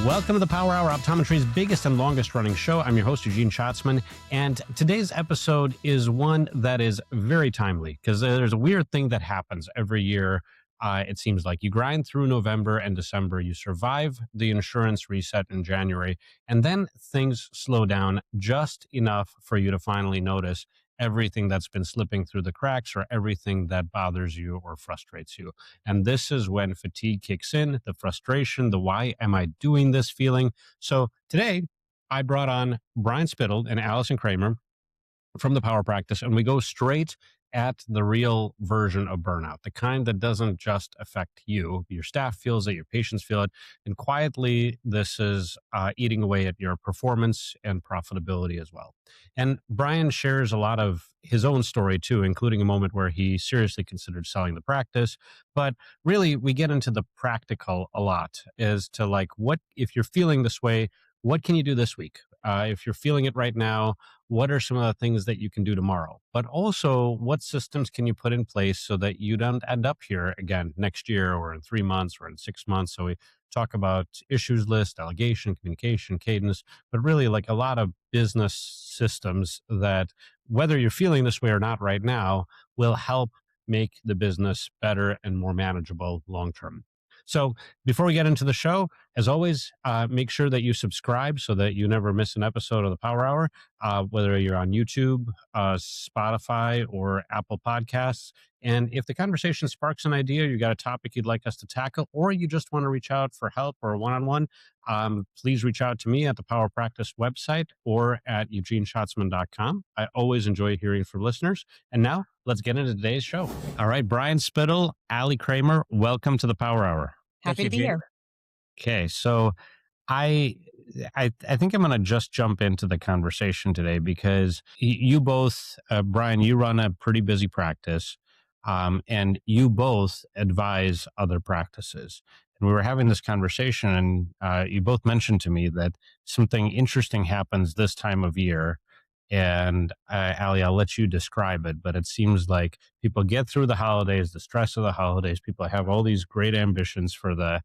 Welcome to the Power Hour, Optometry's biggest and longest running show. I'm your host, Eugene Shatsman, and today's episode is one that is very timely because there's a weird thing that happens every year. It seems like you grind through November and December, you survive the insurance reset in January, and then things slow down just enough for you to finally notice everything that's been slipping through the cracks or everything that bothers you or frustrates you. And this is when fatigue kicks in, the frustration, the why am I doing this feeling. So today I brought on Brian Spittle and Allison Kraemer from the Power Practice, and we go straight at the real version of burnout, the kind that doesn't just affect you. Your staff feels it, your patients feel it, and quietly this is eating away at your performance and profitability as well. And Brian shares a lot of his own story too, including a moment where he seriously considered selling the practice. But really, we get into the practical a lot as to like, what if you're feeling this way, what can you do this week? If you're feeling it right now, what are some of the things that you can do tomorrow? But also, what systems can you put in place so that you don't end up here again next year or in 3 months or in 6 months? So we talk about issues list, delegation, communication, cadence, but really like a lot of business systems that, whether you're feeling this way or not right now, will help make the business better and more manageable long term. So before we get into the show, as always, make sure that you subscribe so that you never miss an episode of the Power Hour, whether you're on YouTube, Spotify, or Apple Podcasts. And if the conversation sparks an idea, you got a topic you'd like us to tackle, or you just want to reach out for help or a one-on-one, please reach out to me at the Power Practice website or at eugeneshatsman.com. I always enjoy hearing from listeners. And now let's get into today's show. All right, Brian Spittle, Allie Kraemer, welcome to the Power Hour. Happy to be here. Okay, so I think I'm going to just jump into the conversation today because you both, Brian, you run a pretty busy practice, and you both advise other practices. And we were having this conversation, and you both mentioned to me that something interesting happens this time of year. And Allie, I'll let you describe it, but it seems like people get through the holidays, the stress of the holidays. People have all these great ambitions for the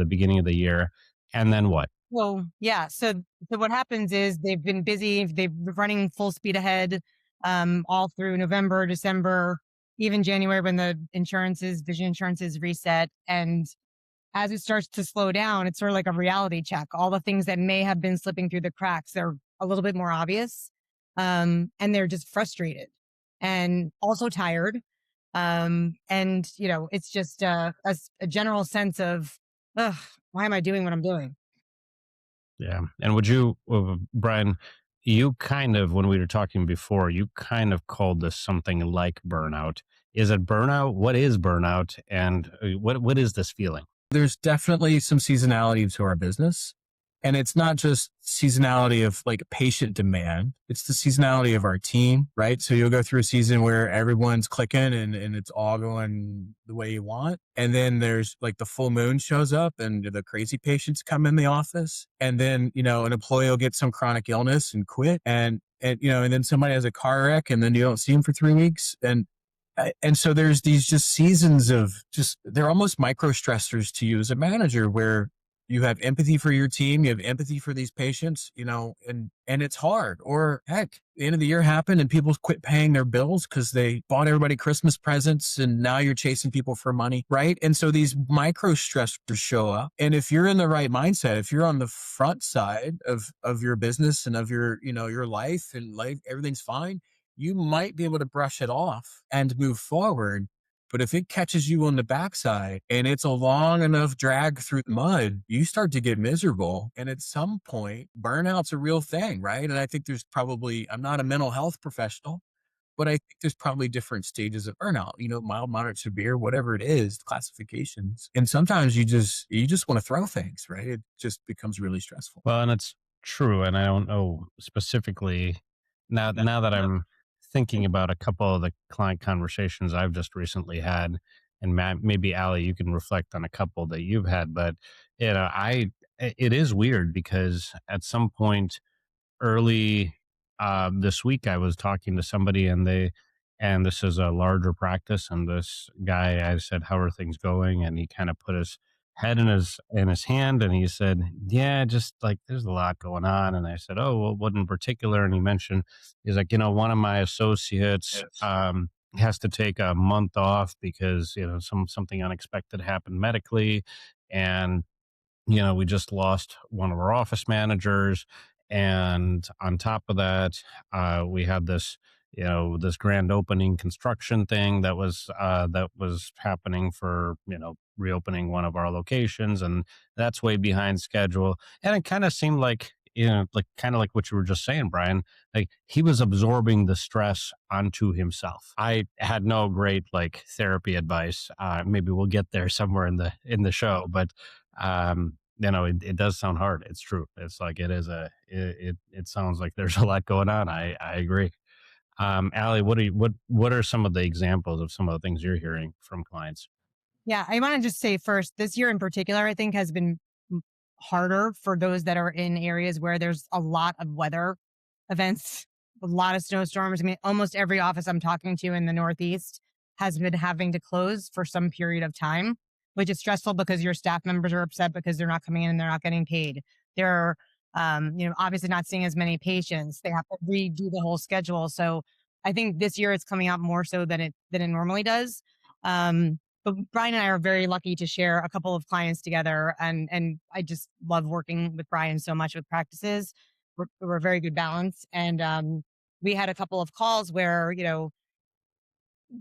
beginning of the year, and then what? Well, yeah. So what happens is they've been busy. They've been running full speed ahead, all through November, December, even January when the vision insurance is reset. And as it starts to slow down, it's sort of like a reality check. All the things that may have been slipping through the cracks, they're a little bit more obvious. And they're just frustrated and also tired. And, it's just a general sense of, why am I doing what I'm doing? Yeah. And would you, Brian, you kind of, when we were talking before, you kind of called this something like burnout. Is it burnout? What is burnout? And what is this feeling? There's definitely some seasonality to our business. And it's not just seasonality of like patient demand. It's the seasonality of our team, right? So you'll go through a season where everyone's clicking and it's all going the way you want. And then there's like the full moon shows up and the crazy patients come in the office. And then, an employee will get some chronic illness and quit. And then somebody has a car wreck and then you don't see them for 3 weeks. And so there's these just seasons of they're almost micro stressors to you as a manager where you have empathy for your team, you have empathy for these patients, and it's hard. Or heck, the end of the year happened and people quit paying their bills because they bought everybody Christmas presents and now you're chasing people for money, right? And so these micro stressors show up. And if you're in the right mindset, if you're on the front side of your business and of your, your life and everything's fine, you might be able to brush it off and move forward. But if it catches you on the backside and it's a long enough drag through the mud, you start to get miserable. And at some point, burnout's a real thing, right? And I think there's probably, I'm not a mental health professional, but I think there's probably different stages of burnout, mild, moderate, severe, whatever it is, classifications. And sometimes you just want to throw things, right? It just becomes really stressful. Well, and it's true. And I don't know specifically now that I'm thinking about a couple of the client conversations I've just recently had, and maybe Allie, you can reflect on a couple that you've had, but it is weird because at some point early this week, I was talking to somebody and this is a larger practice, and this guy, I said, how are things going? And he kind of put his head in his hand, and he said, "Yeah, just like there's a lot going on." And I said, "Oh, well, what in particular?" And he mentioned, he's like, "One of my associates has to take a month off because something unexpected happened medically, and we just lost one of our office managers. And on top of that, we had this grand opening construction thing that was happening for, reopening one of our locations. And that's way behind schedule. And it kind of seemed like, like kind of like what you were just saying, Brian, like he was absorbing the stress onto himself. I had no great like therapy advice. Maybe we'll get there somewhere in the show, but it does sound hard. It's true. It's like it sounds like there's a lot going on. I agree. Allie, what are some of the examples of some of the things you're hearing from clients? Yeah, I want to just say first, this year in particular, I think has been harder for those that are in areas where there's a lot of weather events, a lot of snowstorms. I mean, almost every office I'm talking to in the Northeast has been having to close for some period of time, which is stressful because your staff members are upset because they're not coming in and they're not getting paid. They're, obviously not seeing as many patients. They have to redo the whole schedule. So I think this year it's coming out more so than it normally does. But Brian and I are very lucky to share a couple of clients together, and I just love working with Brian so much with practices. We're a very good balance, and we had a couple of calls where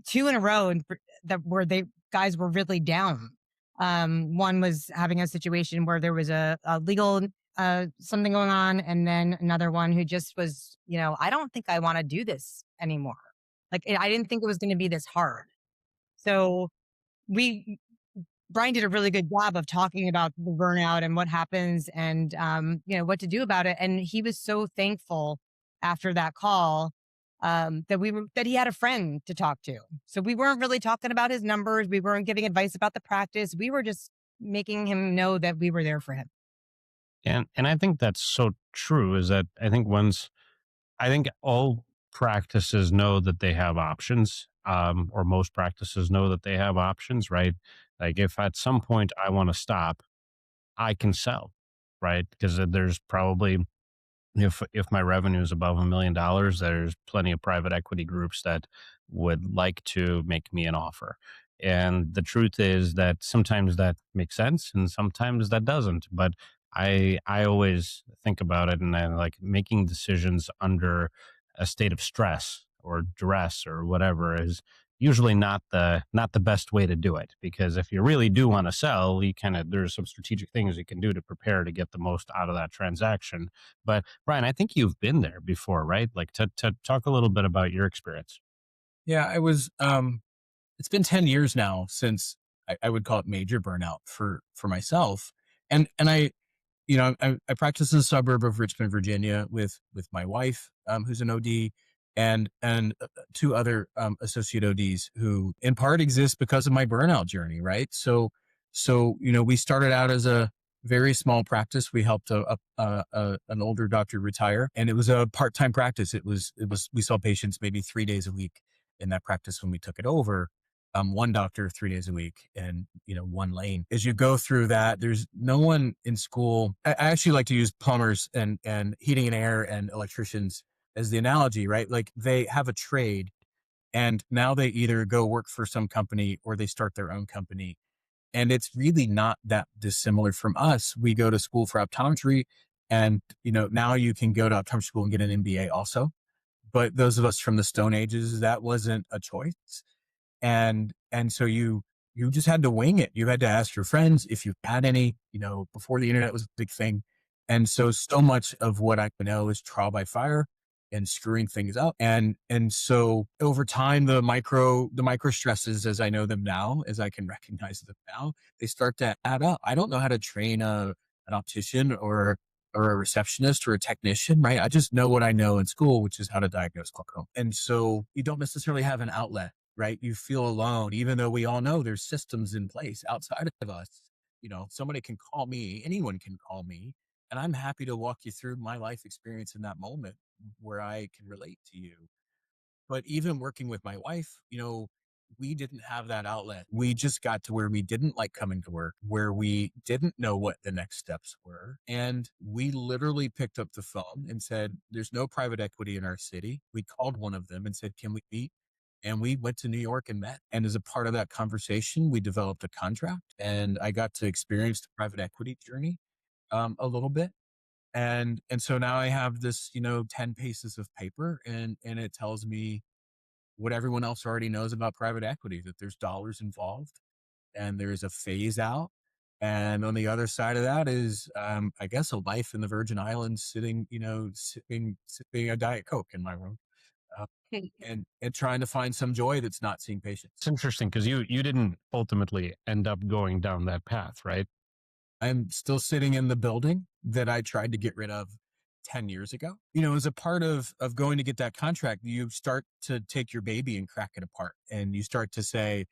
two in a row, and that where they guys were really down. One was having a situation where there was a legal something going on, and then another one who just was, I don't think I want to do this anymore. Like I didn't think it was going to be this hard. So we Brian did a really good job of talking about the burnout and what happens and what to do about it. And he was so thankful after that call that he had a friend to talk to. So we weren't really talking about his numbers. We weren't giving advice about the practice. We were just making him know that we were there for him. And I think that's so true. Is that I think all practices know that they have options, or most practices know that they have options, right? Like if at some point I want to stop, I can sell, right? Because there's probably, if my revenue is above $1 million, there's plenty of private equity groups that would like to make me an offer. And the truth is that sometimes that makes sense and sometimes that doesn't. But I always think about it, and I like making decisions under a state of stress or duress or whatever is usually not the best way to do it, because if you really do want to sell, you kind of there's some strategic things you can do to prepare to get the most out of that transaction. But Brian, I think you've been there before, right? Like to talk a little bit about your experience. Yeah, I was, it's been 10 years now since I would call it major burnout for myself. And I practice in the suburb of Richmond, Virginia with my wife, who's an OD, and two other associate ODs who in part exist because of my burnout journey, right? So we started out as a very small practice. We helped an older doctor retire, and it was a part-time practice. It was we saw patients maybe 3 days a week in that practice when we took it over. One doctor 3 days a week, and one lane. As you go through that, there's no one in school. I actually like to use plumbers and heating and air and electricians as the analogy, right? Like they have a trade, and now they either go work for some company or they start their own company. And it's really not that dissimilar from us. We go to school for optometry, and now you can go to optometry school and get an MBA also. But those of us from the Stone Ages, that wasn't a choice. And so you just had to wing it. You had to ask your friends if you had any, before the internet was a big thing. And so much of what I know is trial by fire and screwing things up. And so over time, the micro stresses as I know them now, as I can recognize them now, they start to add up. I don't know how to train an optician or a receptionist or a technician, right? I just know what I know in school, which is how to diagnose glaucoma. And so you don't necessarily have an outlet, right? You feel alone, even though we all know there's systems in place outside of us. Somebody can call me, anyone can call me, and I'm happy to walk you through my life experience in that moment where I can relate to you. But even working with my wife, we didn't have that outlet. We just got to where we didn't like coming to work, where we didn't know what the next steps were. And we literally picked up the phone and said, there's no private equity in our city. We called one of them and said, can we meet? And we went to New York and met. And as a part of that conversation, we developed a contract, and I got to experience the private equity journey a little bit. And so now I have this, 10 paces of paper, and it tells me what everyone else already knows about private equity, that there's dollars involved and there's a phase out. And on the other side of that is, I guess, a life in the Virgin Islands, sitting, sipping a Diet Coke in my room, uh, and trying to find some joy that's not seeing It's patients. interesting because you didn't ultimately end up going down that path, right? I'm still sitting in the building that I tried to get rid of 10 years ago. As a part of going to get that contract, you start to take your baby and crack it apart, and you start to say,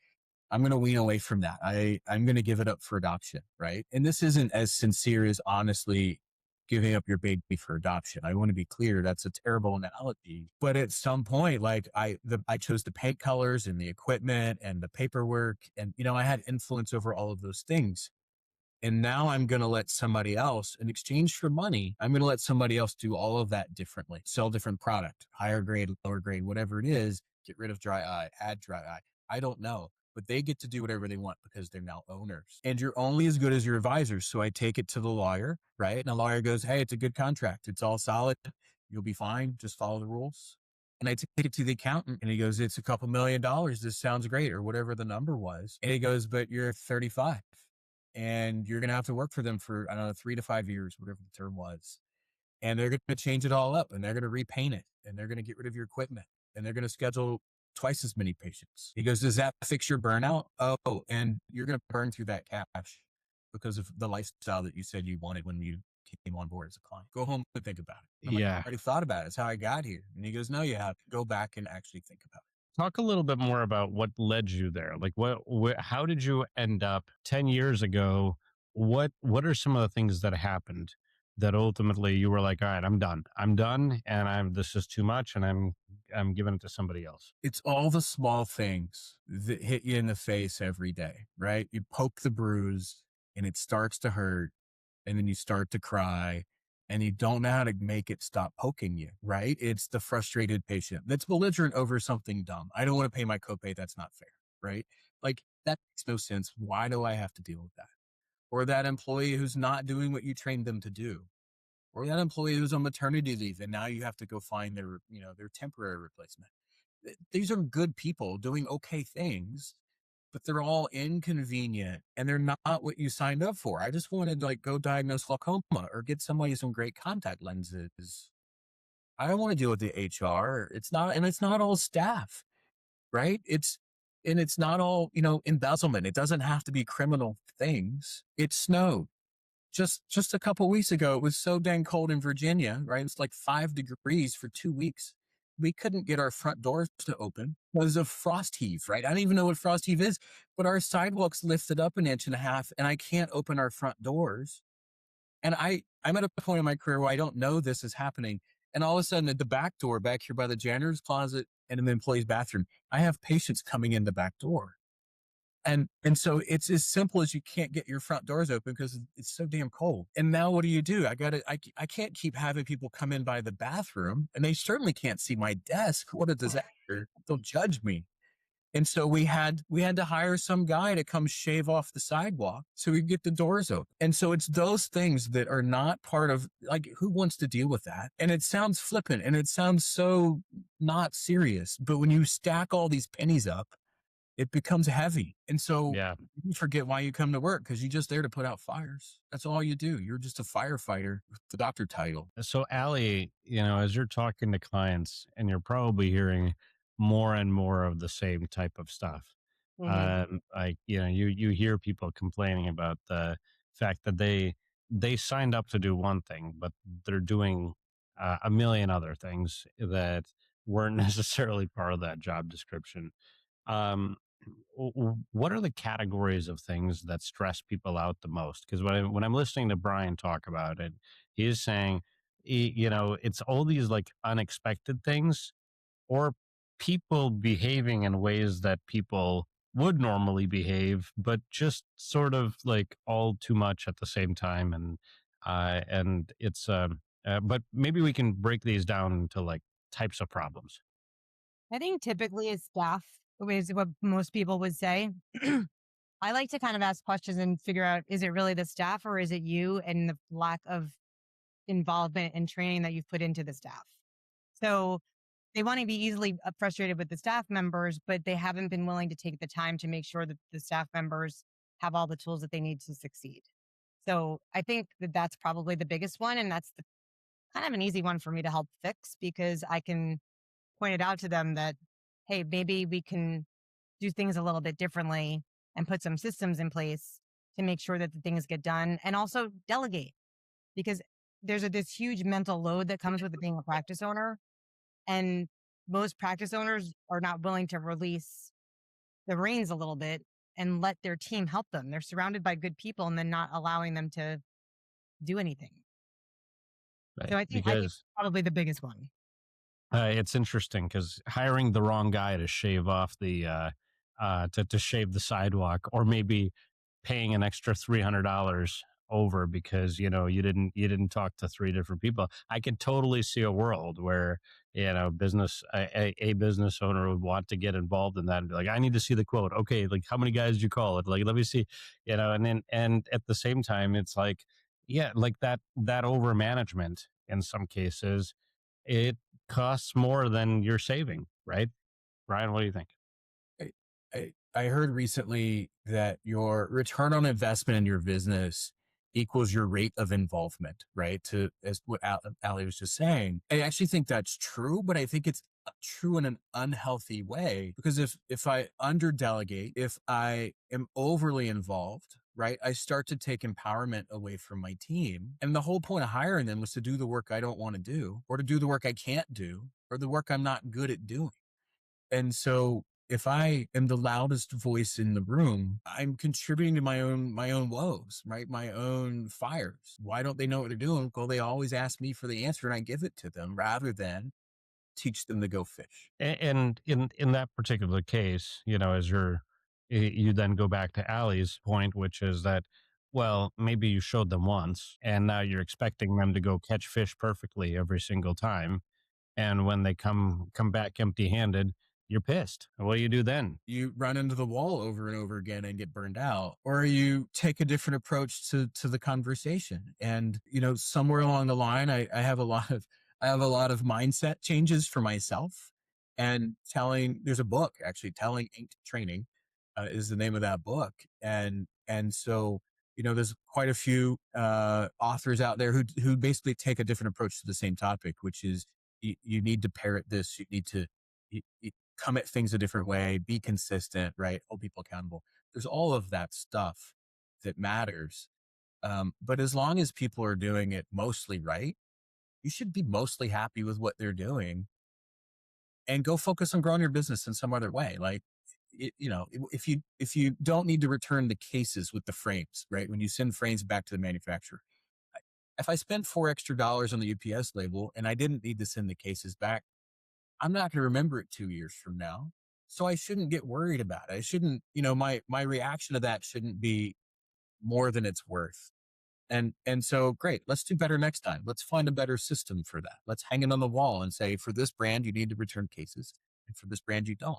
I'm going to wean away from that. I'm going to give it up for adoption. Right. And this isn't as sincere as honestly giving up your baby for adoption. I want to be clear. That's a terrible analogy. But at some point, like I chose the paint colors and the equipment and the paperwork, and, I had influence over all of those things. And now I'm going to let somebody else, in exchange for money, I'm going to let somebody else do all of that differently, sell different product, higher grade, lower grade, whatever it is, get rid of dry eye, add dry eye. I don't know, but they get to do whatever they want because they're now owners. And you're only as good as your advisors. So I take it to the lawyer, right? And the lawyer goes, hey, it's a good contract. It's all solid. You'll be fine. Just follow the rules. And I take it to the accountant, and he goes, it's a couple $1,000,000. This sounds great, or whatever the number was. And he goes, but you're 35 and you're going to have to work for them for, I don't know, 3 to 5 years, whatever the term was. And they're going to change it all up, and they're going to repaint it, and they're going to get rid of your equipment, and they're going to schedule twice as many patients. He goes, does that fix your burnout? Oh, and you're going to burn through that cash because of the lifestyle that you said you wanted when you came on board as a client. Go home and think about it. I'm like, I Yeah. already thought about it. It's how I got here. And he goes, no, you have to go back and actually think about it. Talk a little bit more about what led you there. Like how did you end up 10 years ago? What are some of the things that happened that ultimately you were like, all right, I'm done. I'm done and this is too much and I'm giving it to somebody else. It's all the small things that hit you in the face every day, right? You poke the bruise and it starts to hurt, and then you start to cry, and you don't know how to make it stop poking you, right? It's the frustrated patient that's belligerent over something dumb. I don't want to pay my copay. That's not fair, right? Like, that makes no sense. Why do I have to deal with that? Or that employee who's not doing what you trained them to do, or that employee who's on maternity leave and now you have to go find their temporary replacement. These are good people doing okay things, but they're all inconvenient and they're not what you signed up for. I just wanted to, like, go diagnose glaucoma or get somebody some great contact lenses. I don't want to deal with the HR. It's not all staff, right? It's not all, embezzlement. It doesn't have to be criminal things. It snowed just a couple weeks ago. It was so dang cold in Virginia, right? It's like 5 degrees for 2 weeks. We couldn't get our front doors to open because of frost heave, right? I don't even know what frost heave is, but our sidewalks lifted up an inch and a half, and I can't open our front doors. And I'm at a point in my career where I don't know this is happening. And all of a sudden, at the back door, back here by the janitor's closet and in the employee's bathroom, I have patients coming in the back door. And so it's as simple as you can't get your front doors open because it's so damn cold. And now what do? I can't keep having people come in by the bathroom, and they certainly can't see my desk. What a disaster. They'll judge me. And so we had to hire some guy to come shave off the sidewalk so we could get the doors open. And so it's those things that are not part of, like, who wants to deal with that? And it sounds flippant and it sounds so not serious, but when you stack all these pennies up, it becomes heavy. And so Yeah. you forget why you come to work, because you're just there to put out fires. That's all you do. You're just a firefighter with the doctor title. So Allie, as you're talking to clients and you're probably hearing more and more of the same type of stuff. Hmm. Like, you hear people complaining about the fact that they signed up to do one thing, but they're doing a million other things that weren't necessarily part of that job description. Um, what are the categories of things that stress people out the most? Because when I'm listening to Brian talk about it, he's saying, it's all these like unexpected things, or people behaving in ways that people would normally behave, but just sort of like all too much at the same time. And it's, but maybe we can break these down into like types of problems. I think typically as staff is what most people would say. I like to kind of ask questions and figure out, is it really the staff or is it you and the lack of involvement and training that you've put into the staff? So they want to be easily frustrated with the staff members, but they haven't been willing to take the time to make sure that the staff members have all the tools that they need to succeed. So I think that that's probably the biggest one. And that's kind of an easy one for me to help fix because I can point it out to them that, hey, maybe we can do things a little bit differently and put some systems in place to make sure that the things get done and also delegate because this huge mental load that comes with being a practice owner. And most practice owners are not willing to release the reins a little bit and let their team help them. They're surrounded by good people and then not allowing them to do anything. So Right? I think Because probably the biggest one. it's interesting because hiring the wrong guy to shave off to shave the sidewalk, or maybe paying an extra $300 over because you didn't talk to three different people. I could totally see a world where a business owner would want to get involved in that and be like, I need to see the quote. Okay, like how many guys did you call it? Like let me see, and at the same time, it's like yeah, like that over management in some cases it costs more than you're saving, right? Brian, what do you think? I, I heard recently that your return on investment in your business equals your rate of involvement, right? To as what Ali was just saying. I actually think that's true, but I think it's true in an unhealthy way because if I under delegate, if I am overly involved, right, I start to take empowerment away from my team. And the whole point of hiring them was to do the work I don't want to do, or to do the work I can't do, or the work I'm not good at doing. And so if I am the loudest voice in the room, I'm contributing to my own woes, right? My own fires. Why don't they know what they're doing? Well, they always ask me for the answer and I give it to them rather than teach them to go fish. And in that particular case, as you then go back to Allie's point, which is that, well, maybe you showed them once, and now you're expecting them to go catch fish perfectly every single time, and when they come back empty handed, you're pissed. What do you do then? You run into the wall over and over again and get burned out, or you take a different approach to the conversation. And somewhere along the line, I have a lot of mindset changes for myself. And there's a book actually, Telling Inc. Training is the name of that book. And so there's quite a few authors out there who basically take a different approach to the same topic, which is you need to parrot this. You need to you come at things a different way, be consistent, right? Hold people accountable. There's all of that stuff that matters. But as long as people are doing it mostly right, you should be mostly happy with what they're doing and go focus on growing your business in some other way. Like, if you don't need to return the cases with the frames, right? When you send frames back to the manufacturer, if I spent $4 extra on the UPS label and I didn't need to send the cases back, I'm not going to remember it 2 years from now. So I shouldn't get worried about it. I shouldn't, my reaction to that shouldn't be more than it's worth. And so great, let's do better next time. Let's find a better system for that. Let's hang it on the wall and say, for this brand, you need to return cases. And for this brand, you don't.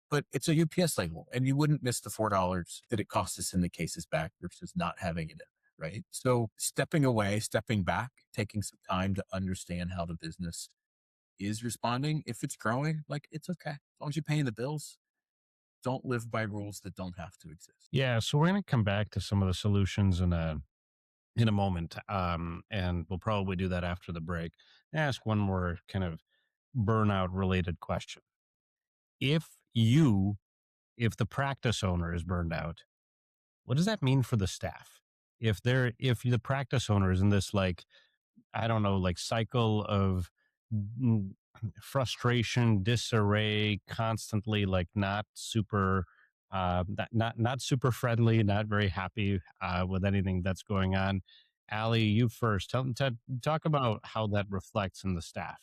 But it's a UPS label and you wouldn't miss the $4 that it costs to send the cases back versus not having it in there, right? So stepping away, stepping back, taking some time to understand how the business is responding. If it's growing, like it's okay. As long as you're paying the bills, don't live by rules that don't have to exist. Yeah, so we're going to come back to some of the solutions in a moment, and we'll probably do that after the break. Ask one more kind of burnout related question. If you, if the practice owner is burned out, what does that mean for the staff? If the practice owner is in this like I don't know, like cycle of mm, frustration, disarray, constantly like not super, not super friendly, not very happy with anything that's going on. Allie, you first. Talk about how that reflects in the staff.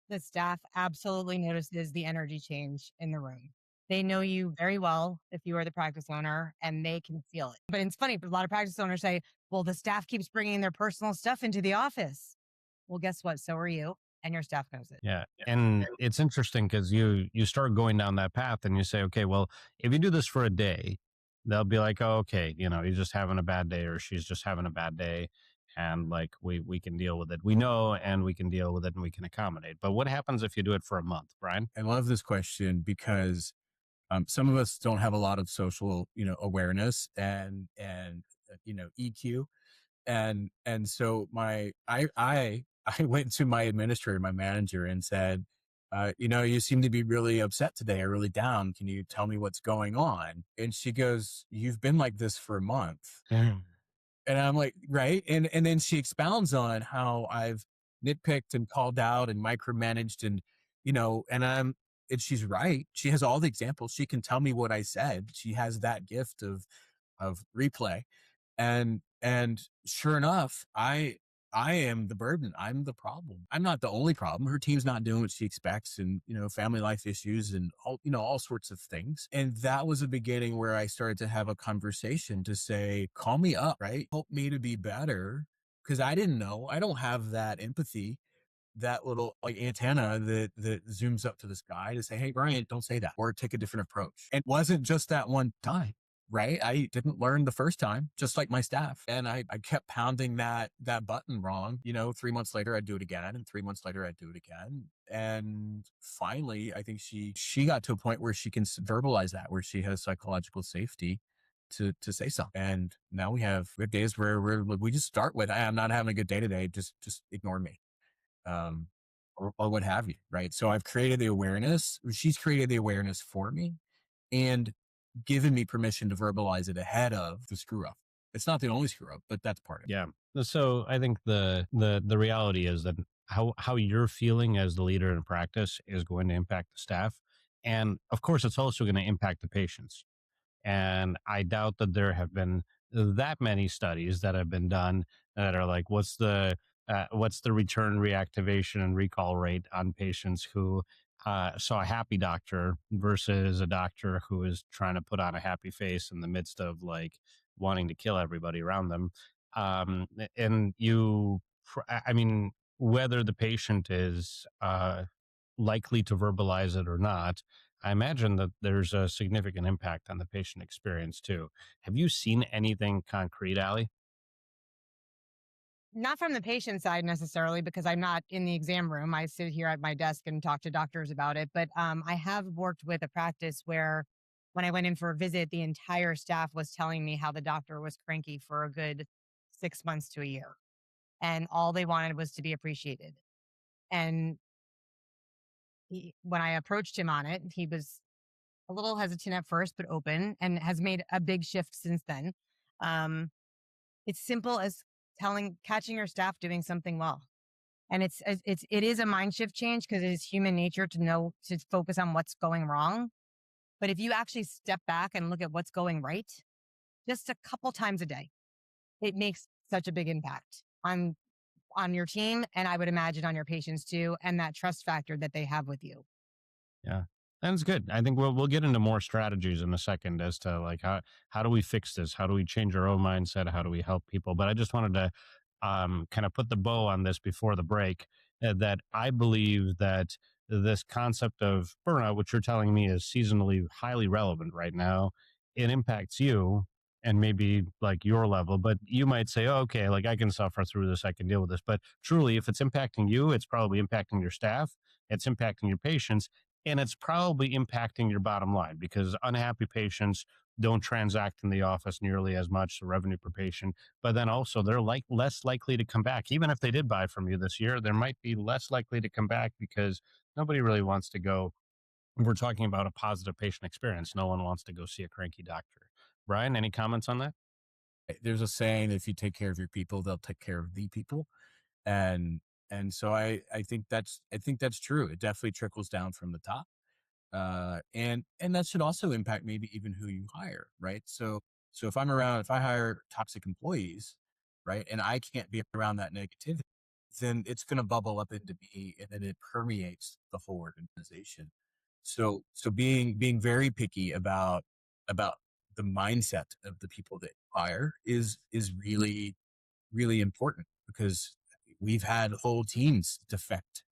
The staff absolutely notices the energy change in the room. They know you very well if you are the practice owner and they can feel it. But it's funny, but a lot of practice owners say, well, the staff keeps bringing their personal stuff into the office. Well, guess what? So are you, and your staff knows it. Yeah. And it's interesting because you start going down that path and you say, okay, well, if you do this for a day, they'll be like, oh, okay, he's just having a bad day or she's just having a bad day. And like we can deal with it. We know and we can deal with it and we can accommodate. But what happens if you do it for a month, Brian? I love this question because some of us don't have a lot of social, awareness and EQ. And so I went to my administrator, my manager, and said, you seem to be really upset today or really down. Can you tell me what's going on? And she goes, you've been like this for a month. And I'm like, right. And then she expounds on how I've nitpicked and called out and micromanaged and she's right. She has all the examples. She can tell me what I said. She has that gift of replay. And sure enough, I am the burden. I'm the problem. I'm not the only problem. Her team's not doing what she expects, and family life issues and all sorts of things. And that was a beginning where I started to have a conversation to say, call me up, right? Help me to be better. Because I didn't know. I don't have that empathy, that little like antenna that zooms up to the sky to say, hey, Brian, don't say that, or take a different approach. And it wasn't just that one time. Right. I didn't learn the first time, just like my staff. And I kept pounding that button wrong. 3 months later, I'd do it again. And 3 months later, I'd do it again. And finally, I think she got to a point where she can verbalize that, where she has psychological safety to say something. And now we have days where we just start with, I'm not having a good day today. Just ignore me. Or what have you. Right. So I've created the awareness. She's created the awareness for me and given me permission to verbalize it ahead of the screw up. It's not the only screw up, but that's part of it. Yeah. So I think the reality is that how you're feeling as the leader in practice is going to impact the staff. And of course, it's also going to impact the patients. And I doubt that there have been that many studies that have been done that are like, what's the return reactivation and recall rate on patients who saw a happy doctor versus a doctor who is trying to put on a happy face in the midst of like wanting to kill everybody around them. And I mean, whether the patient is likely to verbalize it or not, I imagine that there's a significant impact on the patient experience too. Have you seen anything concrete, Allie? Not from the patient side necessarily, because I'm not in the exam room. I sit here at my desk and talk to doctors about it. But I have worked with a practice where when I went in for a visit, the entire staff was telling me how the doctor was cranky for a good 6 months to a year. And all they wanted was to be appreciated. And when I approached him on it, he was a little hesitant at first, but open, and has made a big shift since then. Um, it's simple as catching your staff doing something well. And it is a mind shift change because it is human nature to focus on what's going wrong. But if you actually step back and look at what's going right, just a couple times a day, it makes such a big impact on your team, and I would imagine on your patients too, and that trust factor that they have with you. Yeah. That's good. I think we'll get into more strategies in a second as to like how do we fix this? How do we change our own mindset? How do we help people? But I just wanted to kind of put the bow on this before the break, that I believe that this concept of burnout, which you're telling me is seasonally highly relevant right now, it impacts you and maybe like your level, but you might say, oh, okay, like I can suffer through this, I can deal with this. But truly, if it's impacting you, it's probably impacting your staff, it's impacting your patients, and it's probably impacting your bottom line because unhappy patients don't transact in the office nearly as much, the revenue per patient, but then also they're less likely to come back. Even if they did buy from you this year, they might be less likely to come back because nobody really wants to go. We're talking about a positive patient experience. No one wants to go see a cranky doctor. Brian, any comments on that? There's a saying, if you take care of your people, they'll take care of the people. And so I think that's true. It definitely trickles down from the top. And that should also impact maybe even who you hire, right? So if I hire toxic employees, right, and I can't be around that negativity, then it's going to bubble up into me, and then it permeates the whole organization. So being very picky about the mindset of the people that hire is really, really important, because we've had whole teams defect.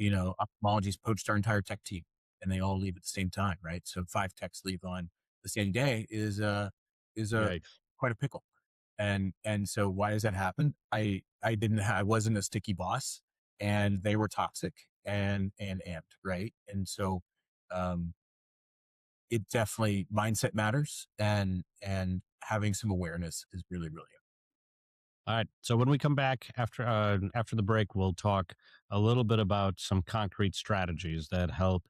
Ophthalmology's poached our entire tech team, and they all leave at the same time, right? So 5 techs leave on the same day is a Yikes. quite a pickle. And so why does that happen? I wasn't a sticky boss, and they were toxic and amped, right? And so um it definitely, mindset matters, and having some awareness is really, really. All right. So when we come back after the break, we'll talk a little bit about some concrete strategies that help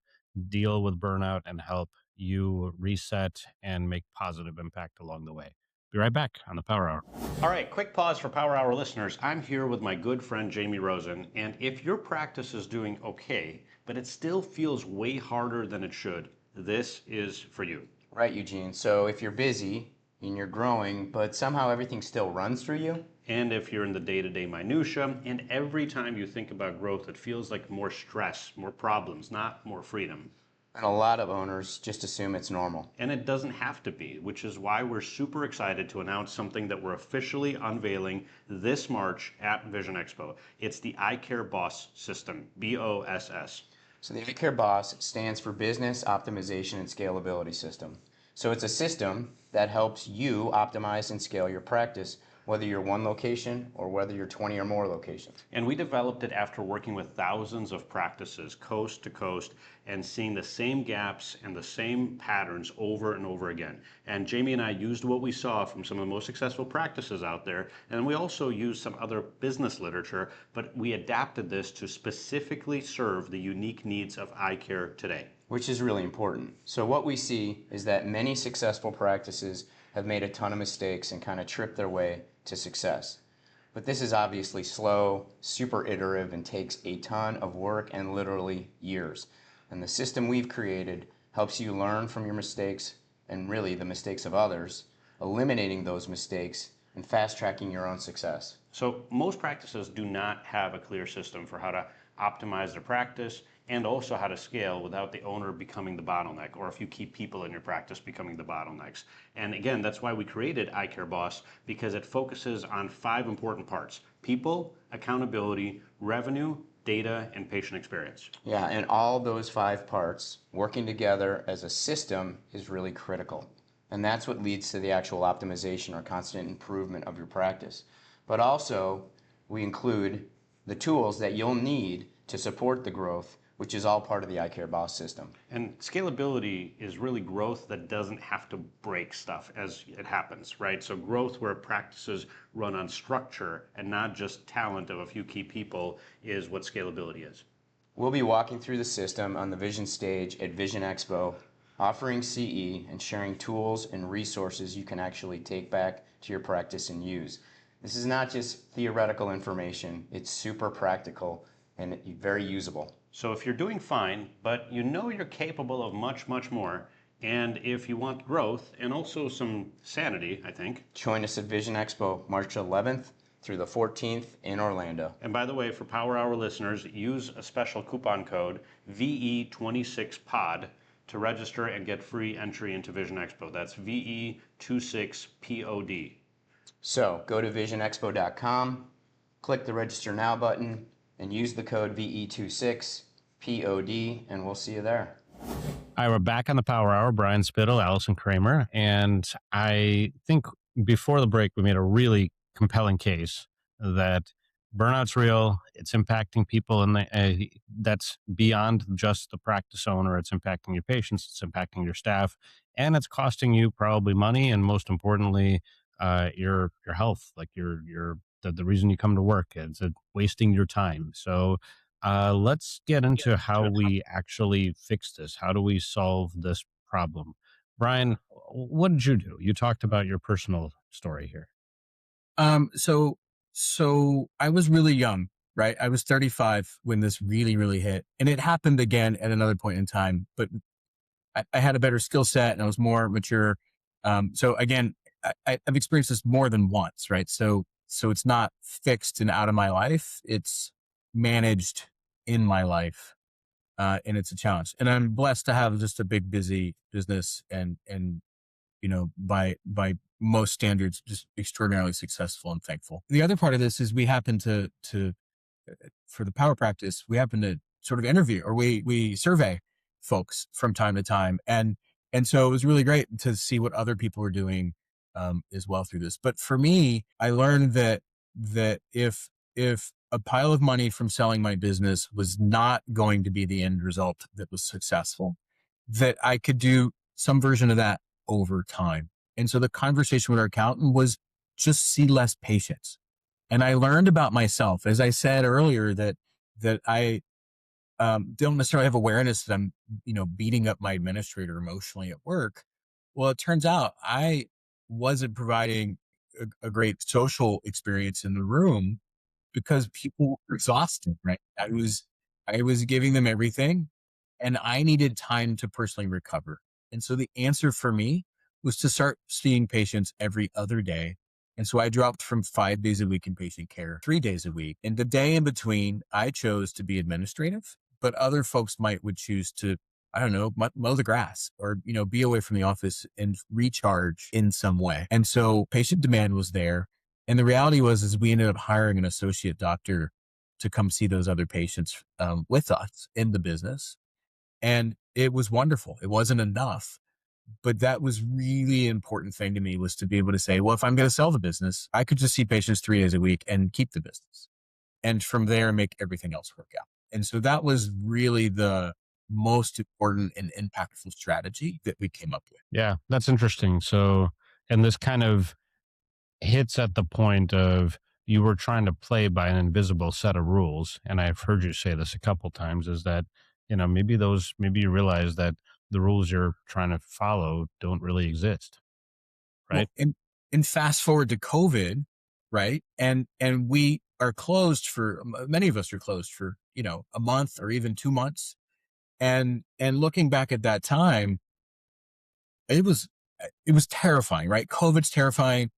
deal with burnout and help you reset and make positive impact along the way. Be right back on the Power Hour. All right, quick pause for Power Hour listeners. I'm here with my good friend Jamie Rosen, and if your practice is doing okay, but it still feels way harder than it should, this is for you. Right, Eugene. So if you're busy and you're growing, but somehow everything still runs through you, And if you're in the day-to-day minutia, and every time you think about growth, it feels like more stress, more problems, not more freedom. and a lot of owners just assume it's normal. And it doesn't have to be, which is why we're super excited to announce something that we're officially unveiling this March at Vision Expo. It's the Eye Care Boss System, BOSS. So the iCare Boss stands for Business Optimization and Scalability System. So it's a system that helps you optimize and scale your practice, whether you're one location or whether you're 20 or more locations. And we developed it after working with thousands of practices coast to coast and seeing the same gaps and the same patterns over and over again. And Jamie and I used what we saw from some of the most successful practices out there, and we also used some other business literature, but we adapted this to specifically serve the unique needs of eye care today. Which is really important. So what we see is that many successful practices have made a ton of mistakes and kind of tripped their way to success. But this is obviously slow, super iterative, and takes a ton of work and literally years. And the system we've created helps you learn from your mistakes and really the mistakes of others, eliminating those mistakes and fast tracking your own success. So most practices do not have a clear system for how to optimize their practice and also how to scale without the owner becoming the bottleneck, or if you keep people in your practice becoming the bottlenecks. And again, that's why we created Eye Care Boss, because it focuses on 5 important parts: people, accountability, revenue, data, and patient experience. Yeah, and all those 5 parts working together as a system is really critical. And that's what leads to the actual optimization or constant improvement of your practice. But also, we include the tools that you'll need to support the growth, which is all part of the iCare Boss system. And scalability is really growth that doesn't have to break stuff as it happens, right? So growth where practices run on structure and not just talent of a few key people is what scalability is. We'll be walking through the system on the Vision stage at Vision Expo, offering CE and sharing tools and resources you can actually take back to your practice and use. This is not just theoretical information, it's super practical and very usable. So if you're doing fine, but you know you're capable of much, much more, and if you want growth and also some sanity, I think. Join us at Vision Expo, March 11th through the 14th in Orlando. And by the way, for Power Hour listeners, use a special coupon code VE26POD to register and get free entry into Vision Expo. That's VE26POD. So go to visionexpo.com, click the Register Now button, and use the code VE26POD, and we'll see you there. All right, we're back on the Power Hour. Brian Spittle, Allison Kraemer, and I think before the break we made a really compelling case that burnout's real. It's impacting people, and that's beyond just the practice owner. It's impacting your patients. It's impacting your staff, and it's costing you probably money, and most importantly, your health. Like the reason you come to work. It's wasting your time. So let's get into how we actually fix this. How do we solve this problem? Brian, what did you do? You talked about your personal story here. So I was really young, right? I was 35 when this really, really hit, and it happened again at another point in time, but I had a better skill set and I was more mature. So again, I've experienced this more than once, right? So it's not fixed and out of my life. It's managed in my life. And it's a challenge. And I'm blessed to have just a big, busy business and, by most standards, just extraordinarily successful and thankful. The other part of this is we happen to for the power practice, we happen to sort of interview or we survey folks from time to time. And so it was really great to see what other people were doing as well through this. But for me, I learned that if a pile of money from selling my business was not going to be the end result that was successful, that I could do some version of that over time. And so the conversation with our accountant was just see less patients. And I learned about myself, as I said earlier, that I don't necessarily have awareness that I'm, beating up my administrator emotionally at work. Well, it turns out I wasn't providing a great social experience in the room because people were exhausted, right? I was giving them everything and I needed time to personally recover. And so the answer for me was to start seeing patients every other day. And so I dropped from 5 days a week in patient care, 3 days a week. And the day in between, I chose to be administrative, but other folks would choose to, I don't know, mow the grass or, be away from the office and recharge in some way. And so patient demand was there. And the reality is we ended up hiring an associate doctor to come see those other patients with us in the business. And it was wonderful. It wasn't enough, but that was really important thing to me was to be able to say, well, if I'm going to sell the business, I could just see patients 3 days a week and keep the business. And from there, make everything else work out. And so that was really the most important and impactful strategy that we came up with. Yeah, that's interesting. So, and this kind of hits at the point of you were trying to play by an invisible set of rules. And I've heard you say this a couple times is that, maybe you realize that the rules you're trying to follow don't really exist. Well, Right. and fast forward to COVID, right? And we are closed for many of us are closed for, a month or even 2 months. And looking back at that time, it was it was terrifying, right? COVID's terrifying.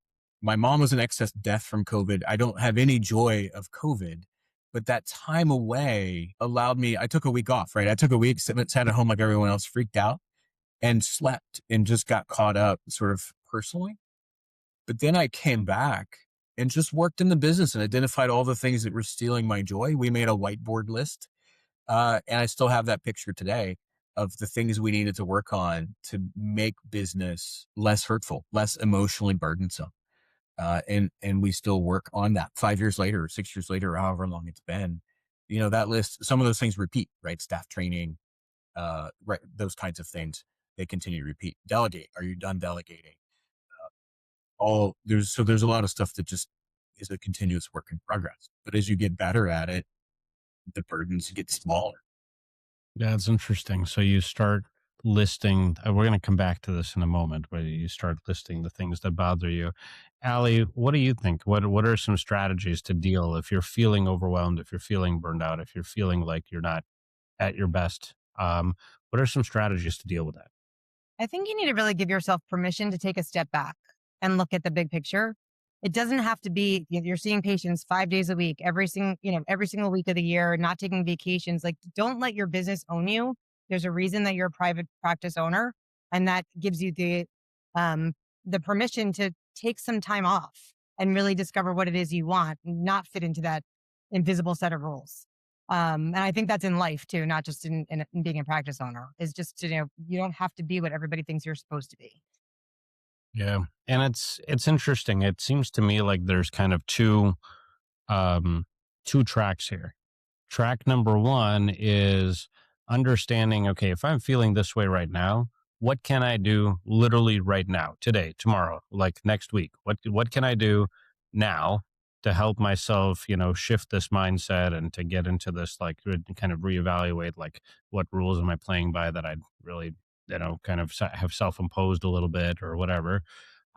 My mom was in excess death from COVID. I don't have any joy of COVID, but that time away allowed me, I took a week off, right? I took a week, sat at home like everyone else, freaked out and slept and just got caught up sort of personally. But then I came back and just worked in the business and identified all the things that were stealing my joy. We made a whiteboard list. And I still have that picture today of the things we needed to work on to make business less hurtful, less emotionally burdensome. And we still work on that 5 years later, or 6 years later, or however long it's been. That list, some of those things repeat, right? Staff training, right? Those kinds of things, they continue to repeat. Delegate. Are you done delegating? There's a lot of stuff that just is a continuous work in progress. But as you get better at it, the burdens get smaller. Yeah, it's interesting. So you start listing, we're going to come back to this in a moment, where you start listing the things that bother you. Allie, what do you think? What are some strategies to deal if you're feeling overwhelmed, if you're feeling burned out, if you're feeling like you're not at your best? What are some strategies to deal with that? I think you need to really give yourself permission to take a step back and look at the big picture. It doesn't have to be you're seeing patients 5 days a week, every single week of the year, not taking vacations. Like, don't let your business own you. There's a reason that you're a private practice owner, and that gives you the permission to take some time off and really discover what it is you want, and not fit into that invisible set of rules. And I think that's in life too, not just in being a practice owner. Is just you don't have to be what everybody thinks you're supposed to be. Yeah. And it's interesting. It seems to me like there's kind of um two tracks here. Track number one is understanding, okay, if I'm feeling this way right now, what can I do literally right now, today, tomorrow, like next week? What can I do now to help myself, shift this mindset and to get into this, like, kind of reevaluate, like, what rules am I playing by that I'd really, kind of have self-imposed a little bit or whatever.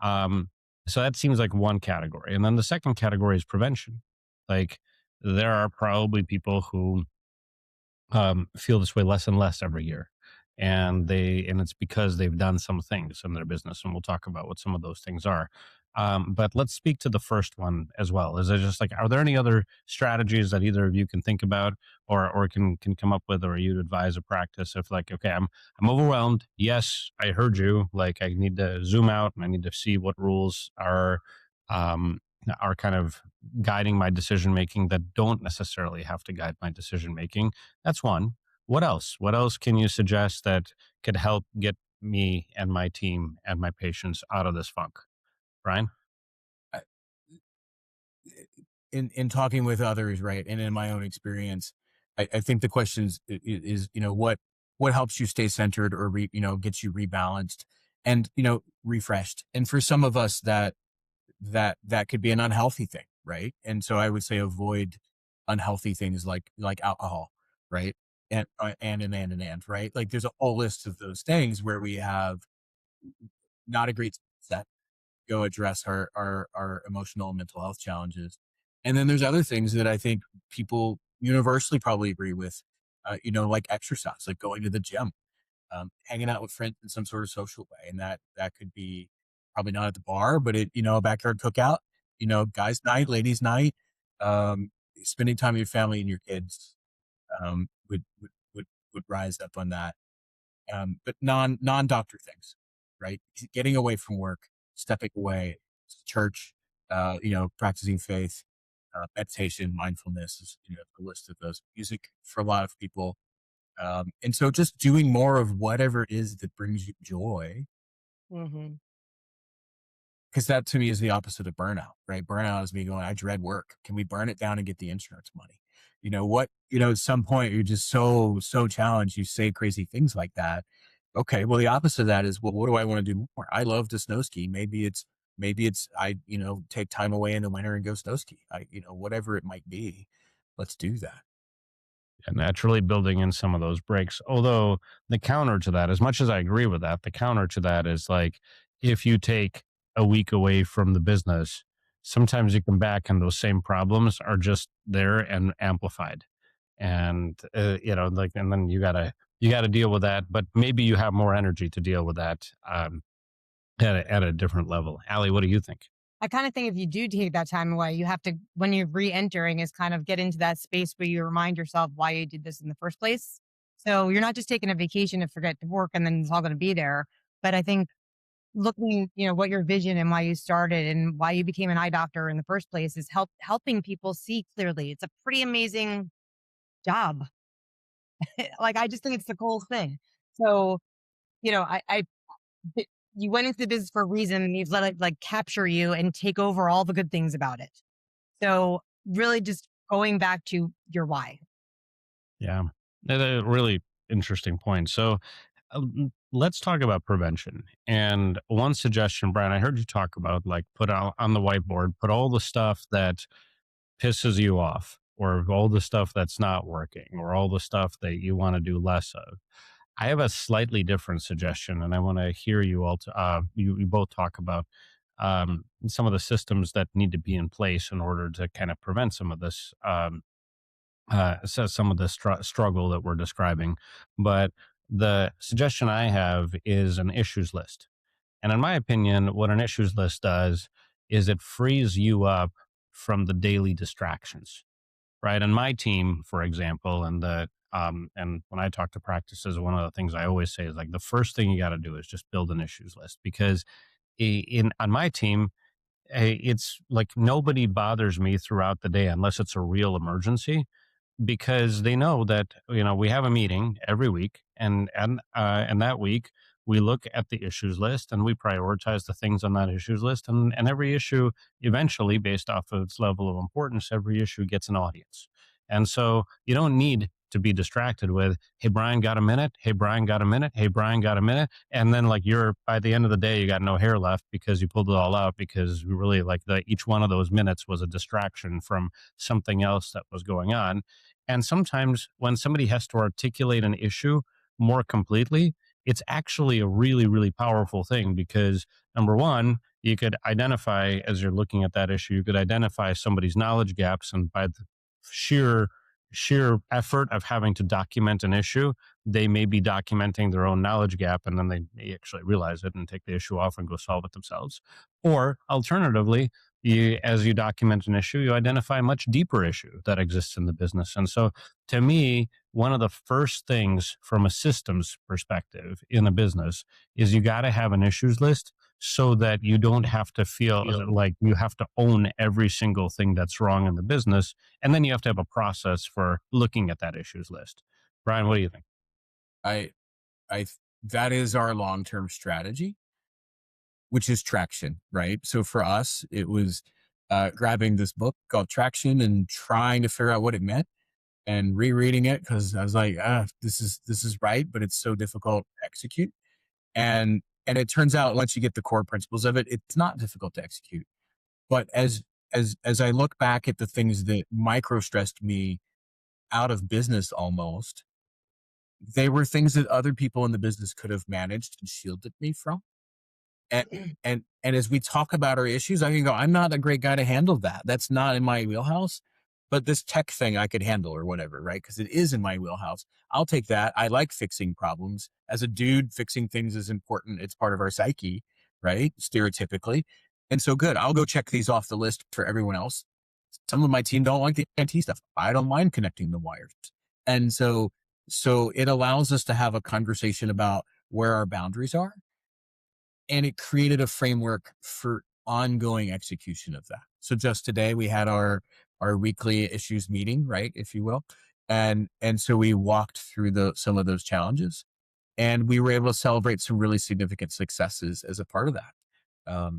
Um, so that seems like one category. And then the second category is prevention. Like, there are probably people who feel this way less and less every year, and it's because they've done some things in their business, and we'll talk about what some of those things are. But let's speak to the first one as well. Is it just like, are there any other strategies that either of you can think about or can come up with, or you'd advise a practice if like, okay, I'm overwhelmed. Yes, I heard you. Like I need to zoom out and I need to see what rules um, are kind of guiding my decision making that don't necessarily have to guide my decision making. That's one. What else? What else can you suggest that could help get me and my team and my patients out of this funk? Brian? I- in talking with others, right, and in my own experience, I think the question is, what helps you stay centered or gets you rebalanced and refreshed. And for some of us, that could be an unhealthy thing, right? And so I would say avoid unhealthy things like alcohol, right? And right? Like there's a whole list of those things where we have not a great set go address our emotional and mental health challenges. And then there's other things that I think people universally probably agree with, like exercise, like going to the gym, hanging out with friends in some sort of social way. And that could be probably not at the bar, but a backyard cookout, guys night, ladies night, spending time with your family and your kids, would rise up on that. But non-doctor things, right? Getting away from work, stepping away, church, practicing faith, meditation, mindfulness is, a list of those. Music for a lot of people. And so just doing more of whatever it is that brings you joy, Hmm. because that to me is the opposite of burnout, right? Burnout is me going, I dread work. Can we burn it down and get the insurance money? At some point you're just so challenged. You say crazy things like that. Okay. Well, the opposite of that is, well, what do I want to do more? I love to snow ski. Maybe it's, take time away in the winter and go snow ski. Whatever it might be, let's do that. And naturally building in some of those breaks. Although the counter to that, as much as I agree with that, the counter to that is like if you take a week away from the business, sometimes you come back and those same problems are just there and amplified. And like, and then you gotta deal with that, but maybe you have more energy to deal with that at a different level. Allie, what do you think? I kind of think if you do take that time away, you have to, when you're re-entering, is kind of get into that space where you remind yourself why you did this in the first place. So you're not just taking a vacation to forget to work and then it's all going to be there. But I think looking, what your vision and why you started and why you became an eye doctor in the first place is helping people see clearly. It's a pretty amazing job. Like I just think it's the coolest thing. So, th- you went into the business for a reason and you've let it like capture you and take over all the good things about it. So really just going back to your why. Yeah, a really interesting point. So let's talk about prevention. And one suggestion, Brian, I heard you talk about like put out on the whiteboard, put all the stuff that pisses you off, or all the stuff that's not working, or all the stuff that you want to do less of. I have a slightly different suggestion, and I want to hear you all. You both talk about some of the systems that need to be in place in order to kind of prevent some of this. So some of the struggle that we're describing. But the suggestion I have is an issues list. And in my opinion, what an issues list does is it frees you up from the daily distractions, right? And my team, for example, and when I talk to practices, one of the things I always say is like the first thing you got to do is just build an issues list because in on my team, it's like nobody bothers me throughout the day unless it's a real emergency because they know that we have a meeting every week, and that week we look at the issues list and we prioritize the things on that issues list, and every issue eventually, based off of its level of importance, every issue gets an audience. And so you don't need to be distracted with, hey Brian, got a minute? Hey Brian, got a minute? Hey Brian, got a minute? And then like you're by the end of the day you got no hair left because you pulled it all out because we really like the each one of those minutes was a distraction from something else that was going on. And sometimes when somebody has to articulate an issue more completely, it's actually a really, really powerful thing because number one, you could identify as you're looking at that issue, you could identify somebody's knowledge gaps. And by the sheer sheer effort of having to document an issue, they may be documenting their own knowledge gap, and then they may actually realize it and take the issue off and go solve it themselves. Or alternatively, as you document an issue, you identify a much deeper issue that exists in the business. And so, to me, one of the first things from a systems perspective in a business is you got to have an issues list so that you don't have to feel like you have to own every single thing that's wrong in the business. And then you have to have a process for looking at that issues list. Brian, what do you think? I, that is our long-term strategy, which is traction, right? So for us, it was grabbing this book called Traction and trying to figure out what it meant and rereading it because I was like, this is right, but it's so difficult to execute. And it turns out once you get the core principles of it, it's not difficult to execute. But as I look back at the things that micro stressed me out of business almost, they were things that other people in the business could have managed and shielded me from. And as we talk about our issues, I can go, I'm not a great guy to handle that. That's not in my wheelhouse. But this tech thing I could handle or whatever, right? Because it is in my wheelhouse. I'll take that. I like fixing problems. As a dude, fixing things is important. It's part of our psyche, right? Stereotypically. And so good. I'll go check these off the list for everyone else. Some of my team don't like the IT stuff. I don't mind connecting the wires. And so it allows us to have a conversation about where our boundaries are. And it created a framework for ongoing execution of that. So just today we had our weekly issues meeting, right, if you will. And so we walked through some of those challenges and we were able to celebrate some really significant successes as a part of that.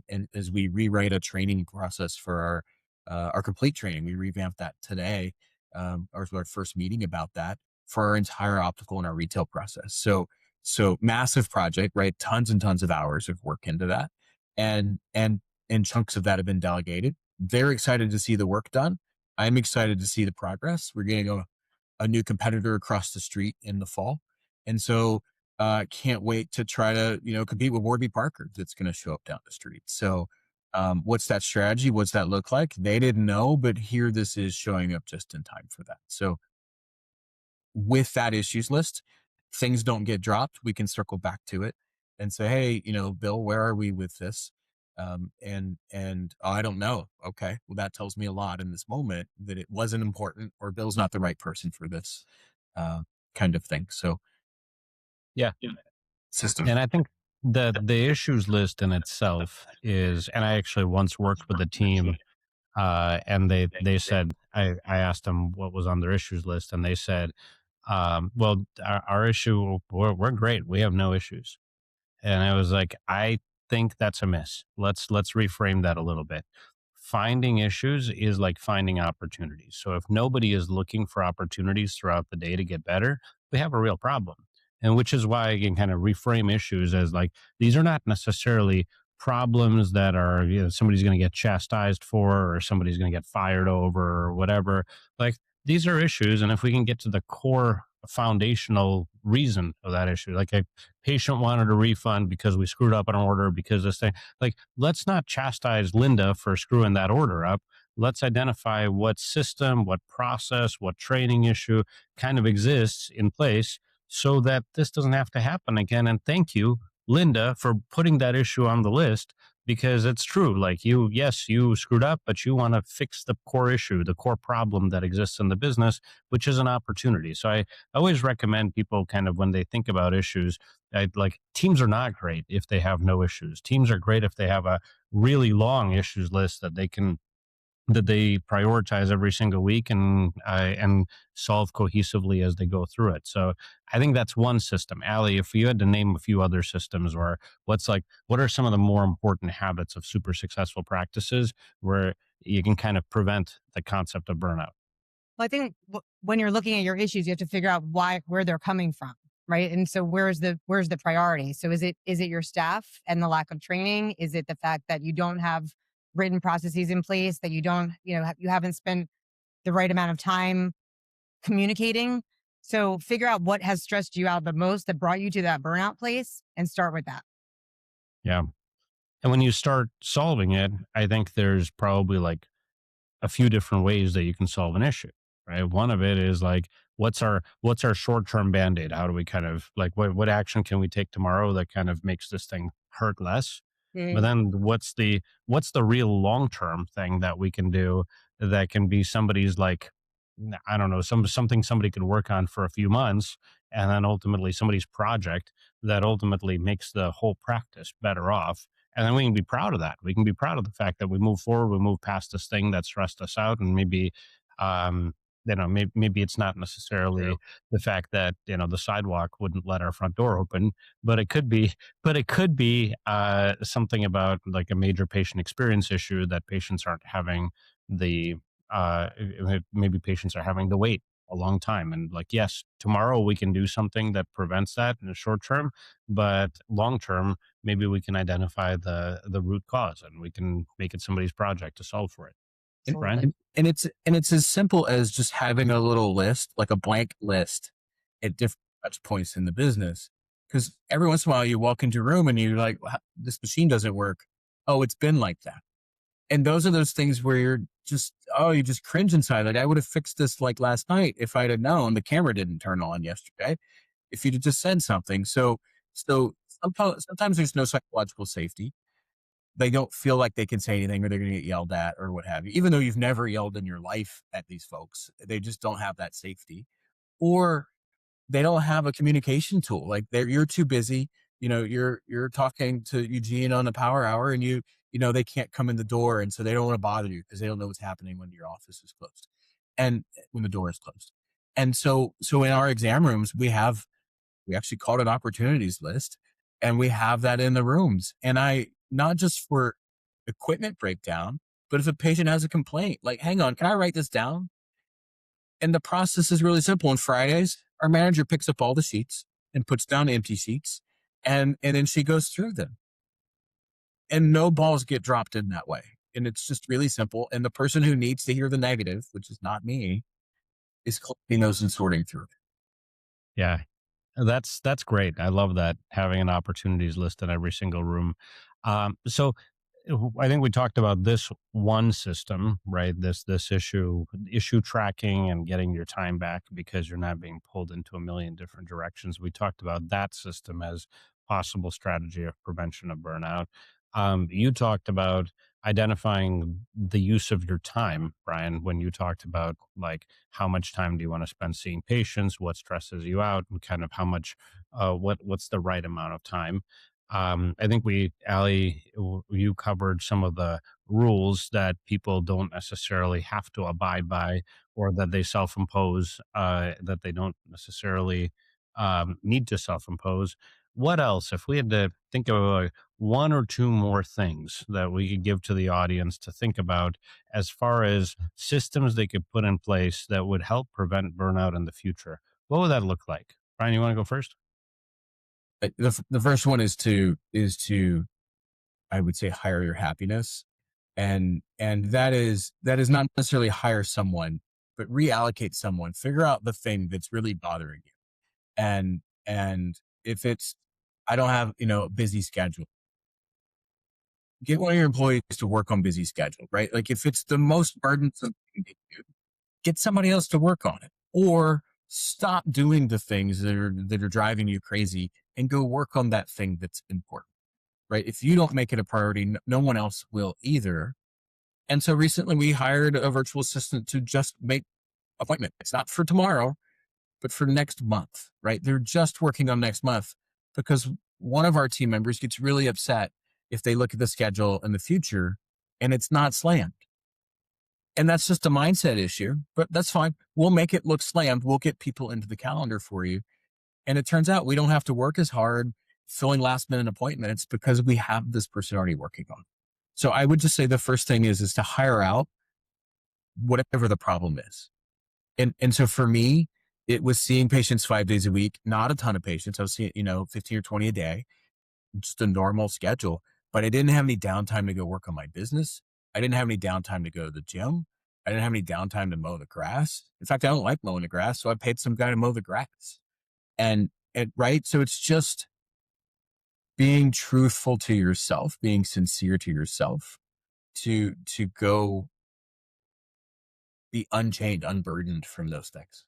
And as we rewrite a training process for our complete training, we revamped that today, our first meeting about that for our entire optical and our retail process. So massive project, right? Tons and tons of hours of work into that. And chunks of that have been delegated. They're excited to see the work done. I'm excited to see the progress. We're getting a new competitor across the street in the fall. And so can't wait to try to, compete with Warby Parker that's going to show up down the street. So what's that strategy? What's that look like? They didn't know, but here this is showing up just in time for that. So with that issues list, things don't get dropped. We can circle back to it and say, hey, Bill, where are we with this? I don't know. Okay. Well, that tells me a lot in this moment that it wasn't important or Bill's not the right person for this kind of thing. So Yeah. System. And I think the issues list in itself is, and I actually once worked with a team, and they said, I asked them what was on their issues list, and they said, well, our issue, we're great. We have no issues. And I was like, I think that's a miss. Let's reframe that a little bit. Finding issues is like finding opportunities. So if nobody is looking for opportunities throughout the day to get better, we have a real problem. And which is why I can kind of reframe issues as like, these are not necessarily problems that are, somebody's going to get chastised for, or somebody's going to get fired over, or whatever. Like, these are issues. And if we can get to the core foundational reason of that issue, like a patient wanted a refund because we screwed up an order because this thing, like, let's not chastise Linda for screwing that order up. Let's identify what system, what process, what training issue kind of exists in place so that this doesn't have to happen again. And thank you, Linda, for putting that issue on the list, because it's true. Like, yes, you screwed up, but you want to fix the core issue, the core problem that exists in the business, which is an opportunity. So I always recommend people kind of, when they think about issues, like, teams are not great if they have no issues. Teams are great if they have a really long issues list that they prioritize every single week and solve cohesively as they go through it. So I think that's one system. Allie, if you had to name a few other systems, or what are some of the more important habits of super successful practices where you can kind of prevent the concept of burnout? Well, I think when you're looking at your issues, you have to figure out where they're coming from, right? And so where's the priority? So is it your staff and the lack of training? Is it the fact that you don't have written processes in place, that you don't, you haven't spent the right amount of time communicating? So figure out what has stressed you out the most that brought you to that burnout place and start with that. Yeah. And when you start solving it, I think there's probably like a few different ways that you can solve an issue, right? One of it is like, what's our short-term band-aid? How do we kind of like, what action can we take tomorrow that kind of makes this thing hurt less? But Mhm. then what's the real long-term thing that we can do that can be somebody's like, I don't know, something somebody could work on for a few months, and then ultimately somebody's project that ultimately makes the whole practice better off. And then we can be proud of that. We can be proud of the fact that we move forward, we move past this thing that stressed us out, and maybe, um, maybe it's not necessarily the fact that the sidewalk wouldn't let our front door open, but it could be something about like a major patient experience issue that patients aren't having the maybe patients are having to wait a long time, and like, yes, tomorrow we can do something that prevents that in the short term, but long term maybe we can identify the root cause and we can make it somebody's project to solve for it. Brian? Absolutely. And it's as simple as just having a little list, like a blank list at different touch points in the business. Because every once in a while you walk into a room and you're like, "Wow, this machine doesn't work." Oh, it's been like that. And those are those things where you just cringe inside. Like, I would have fixed this like last night if I'd have known the camera didn't turn on yesterday, if you'd have just said something. So sometimes there's no psychological safety. They don't feel like they can say anything or they're going to get yelled at or what have you, even though you've never yelled in your life at these folks. They just don't have that safety, or they don't have a communication tool. Like, you're too busy. You're talking to Eugene on the power hour, and they can't come in the door. And so they don't want to bother you because they don't know what's happening when your office is closed and when the door is closed. And so in our exam rooms, we actually call it an opportunities list, and we have that in the rooms. And not just for equipment breakdown, but if a patient has a complaint, like, hang on, can I write this down? And the process is really simple. On Fridays, our manager picks up all the sheets and puts down empty sheets, and then she goes through them. And no balls get dropped in that way. And it's just really simple. And the person who needs to hear the negative, which is not me, is collecting those and sorting through it. Yeah. That's great. I love that, having an opportunities list in every single room. So I think we talked about this one system, right? This issue tracking and getting your time back because you're not being pulled into a million different directions. We talked about that system as possible strategy of prevention of burnout. You talked about identifying the use of your time, Brian, when you talked about like how much time do you want to spend seeing patients, what stresses you out, and kind of how much, what's the right amount of time. I think Allie, you covered some of the rules that people don't necessarily have to abide by, or that they self-impose, that they don't necessarily need to self-impose. What else, if we had to think of one or two more things that we could give to the audience to think about as far as systems they could put in place that would help prevent burnout in the future, what would that look like? Brian, you want to go first? The first one is to I would say hire your happiness. And that is not necessarily hire someone, but reallocate someone. Figure out the thing that's really bothering you. And if it's, I don't have, a busy schedule, get one of your employees to work on busy schedule, right? Like, if it's the most burdensome thing to do, get somebody else to work on it, or stop doing the things that are driving you crazy and go work on that thing that's important, right? If you don't make it a priority, no one else will either. And so recently we hired a virtual assistant to just make appointments. It's not for tomorrow, but for next month, right? They're just working on next month because one of our team members gets really upset if they look at the schedule in the future and it's not slammed. And that's just a mindset issue, but that's fine. We'll make it look slammed. We'll get people into the calendar for you. And it turns out we don't have to work as hard filling last minute appointments because we have this person already working on it. So I would just say the first thing is to hire out whatever the problem is. And so for me, it was seeing patients 5 days a week, not a ton of patients. I was seeing, 15 or 20 a day, just a normal schedule, but I didn't have any downtime to go work on my business. I didn't have any downtime to go to the gym. I didn't have any downtime to mow the grass. In fact, I don't like mowing the grass. So I paid some guy to mow the grass. And right. So it's just being truthful to yourself, being sincere to yourself, to go be unchained, unburdened from those things.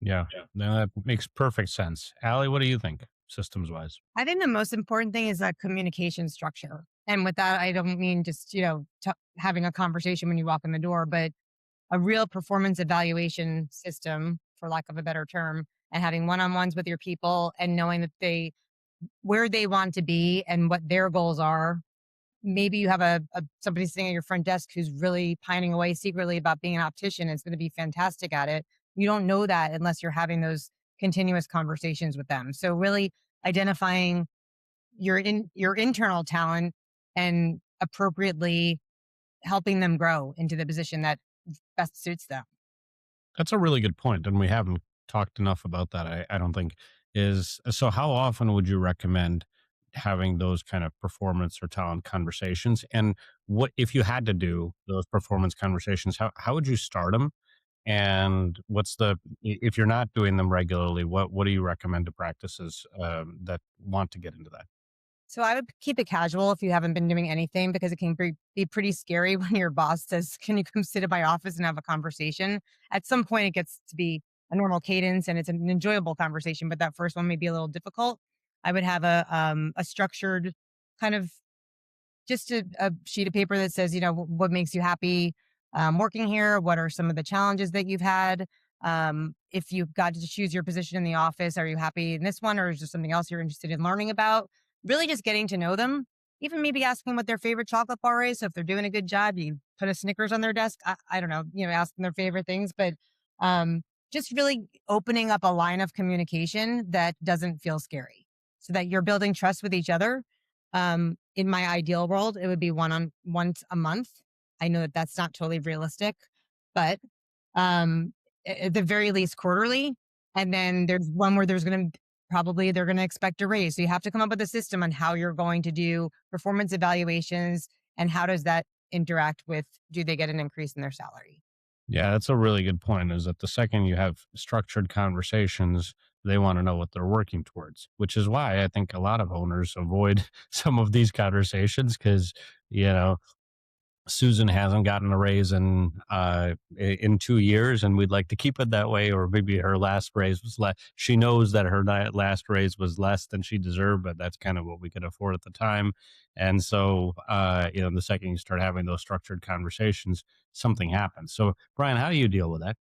Yeah, no, that makes perfect sense. Allie, what do you think, systems wise? I think the most important thing is that communication structure. And with that, I don't mean just, having a conversation when you walk in the door, but a real performance evaluation system, for lack of a better term, and having one on ones with your people and knowing that where they want to be and what their goals are. Maybe you have somebody sitting at your front desk who's really pining away secretly about being an optician and is going to be fantastic at it. You don't know that unless you're having those continuous conversations with them. So really identifying your internal talent and appropriately helping them grow into the position that best suits them. That's a really good point, and we haven't talked enough about that. I don't think is so. How often would you recommend having those kind of performance or talent conversations? And what if you had to do those performance conversations? How would you start them? And if you're not doing them regularly, what do you recommend to practices that want to get into that? So I would keep it casual if you haven't been doing anything because it can be pretty scary when your boss says, "Can you come sit in my office and have a conversation?" At some point, it gets to be a normal cadence and it's an enjoyable conversation, but that first one may be a little difficult. I would have a structured kind of just a sheet of paper that says, what makes you happy working here? What are some of the challenges that you've had? If you've got to choose your position in the office, are you happy in this one or is there something else you're interested in learning about? Really just getting to know them, even maybe asking what their favorite chocolate bar is. So if they're doing a good job, you put a Snickers on their desk. I don't know, ask them their favorite things, but just really opening up a line of communication that doesn't feel scary so that you're building trust with each other. In my ideal world, it would be once a month. I know that that's not totally realistic, but um, at the very least quarterly. And then there's one where they're going to expect a raise. So you have to come up with a system on how you're going to do performance evaluations and how does that interact with, do they get an increase in their salary? Yeah, that's a really good point. Is that the second you have structured conversations, they want to know what they're working towards, which is why I think a lot of owners avoid some of these conversations because, you know, Susan hasn't gotten a raise in 2 years, and we'd like to keep it that way. Or maybe her last raise was less. She knows that her last raise was less than she deserved, but that's kind of what we could afford at the time. And so, the second you start having those structured conversations, something happens. So, Brian, how do you deal with that?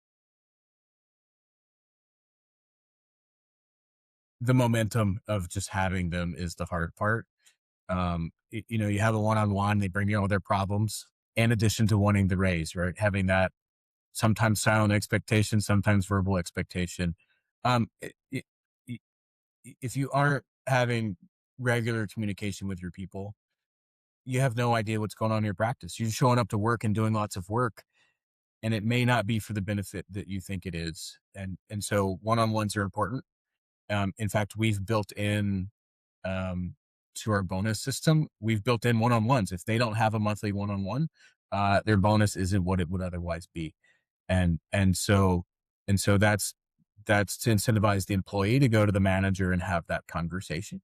The momentum of just having them is the hard part. You have a one-on-one, they bring you all their problems in addition to wanting the raise, right? Having that sometimes silent expectation, sometimes verbal expectation. Um, i- i- i- if you aren't having regular communication with your people, you have no idea what's going on in your practice. You're showing up to work and doing lots of work, and it may not be for the benefit that you think it is. And so one-on-ones are important. In fact, we've built in um, to our bonus system, we've built in one-on-ones. If they don't have a monthly one-on-one, their bonus isn't what it would otherwise be. And and so and so that's to incentivize the employee to go to the manager and have that conversation.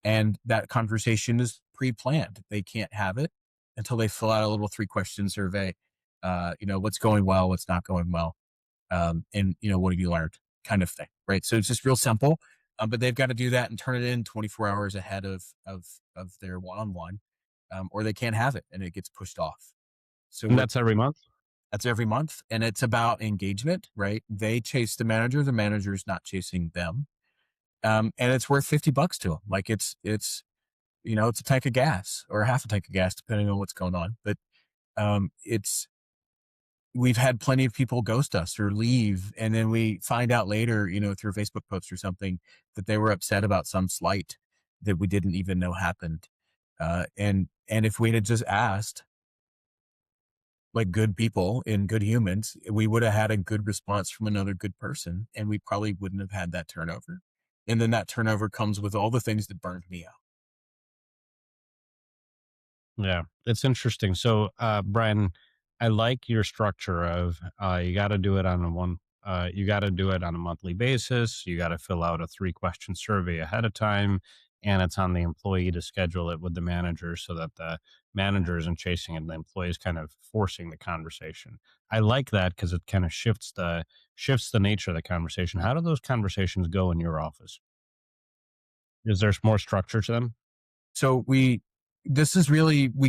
And that conversation is pre-planned. They can't have it until they fill out a little 3-question survey. What's going well, what's not going well, and what have you learned, kind of thing, right? So it's just real simple, but they've got to do that and turn it in 24 hours ahead of their one-on-one, or they can't have it and it gets pushed off. So And that's every month. that's every month, and it's about engagement, right? They chase the manager's not chasing them, and it's worth $50 to them. Like it's a tank of gas or half a tank of gas depending on what's going on, but it's we've had plenty of people ghost us or leave. And then we find out later, through a Facebook post or something, that they were upset about some slight that we didn't even know happened. And if we had just asked like good people and good humans, we would have had a good response from another good person and we probably wouldn't have had that turnover. And then that turnover comes with all the things that burned me out. Yeah, it's interesting. So, Brian, I like your structure of you got to do it on a monthly basis. You got to fill out a 3-question survey ahead of time, and it's on the employee to schedule it with the manager so that the managers and chasing and the employees kind of forcing the conversation. I like that because it kind of shifts the nature of the conversation. How do those conversations go in your office? Is there more structure to them? So we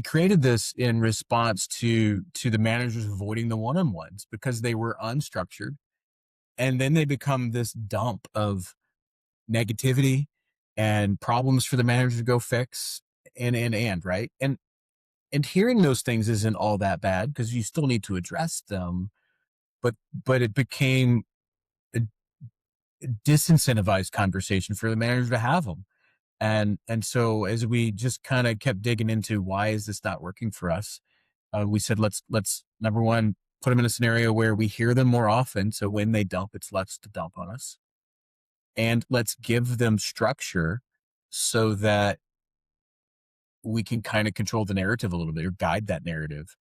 created this in response to the managers avoiding the one-on-ones because they were unstructured, and then they become this dump of negativity and problems for the manager to go fix, and right. And hearing those things isn't all that bad because you still need to address them, but it became a disincentivized conversation for the manager to have them. And so as we just kind of kept digging into why is this not working for us, we said let's number one, put them in a scenario where we hear them more often, so when they dump, it's less to dump on us, and let's give them structure so that we can kind of control the narrative a little bit or guide that narrative.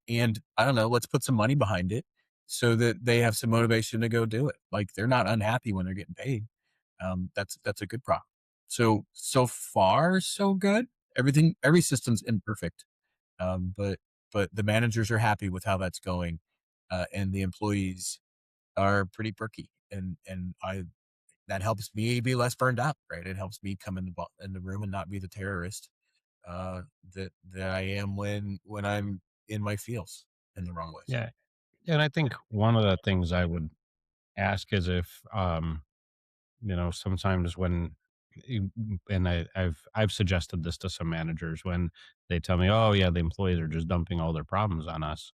And I don't know, let's put some money behind it so that they have some motivation to go do it. Like, they're not unhappy when they're getting paid. That's a good problem. So far so good. Every system's imperfect, but the managers are happy with how that's going, and the employees are pretty perky, and I that helps me be less burned out. Right, it helps me come in the room and not be the terrorist that I am when I'm in my feels in the wrong ways. Yeah. And I think one of the things I would ask is if, sometimes when, and I've suggested this to some managers when they tell me, oh yeah, the employees are just dumping all their problems on us.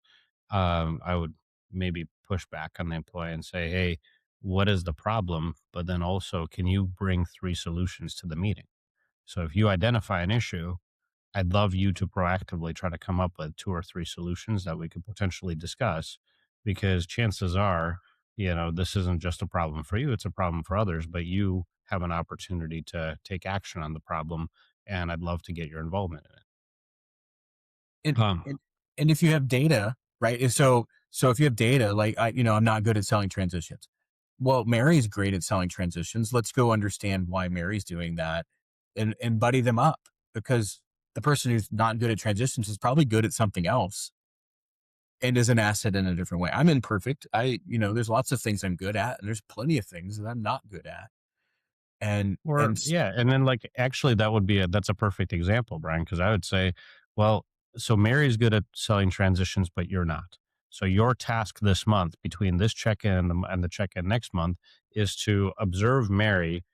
I would maybe push back on the employee and say, hey, what is the problem? But then also, can you bring three solutions to the meeting? So if you identify an issue, I'd love you to proactively try to come up with two or three solutions that we could potentially discuss, because chances are, this isn't just a problem for you, it's a problem for others, but you have an opportunity to take action on the problem. And I'd love to get your involvement in And it. and if you have data, right? So if you have data, like I'm not good at selling transitions. Well, Mary's great at selling transitions. Let's go understand why Mary's doing that, and buddy them up, because the person who's not good at transitions is probably good at something else and is an asset in a different way. I'm imperfect. There's lots of things I'm good at, and there's plenty of things that I'm not good at. And Or and yeah, and then like actually that's a perfect example, Brian, because I would say, well, so Mary's good at selling transitions, but you're not. So your task this month between this check-in and the check-in next month is to observe Mary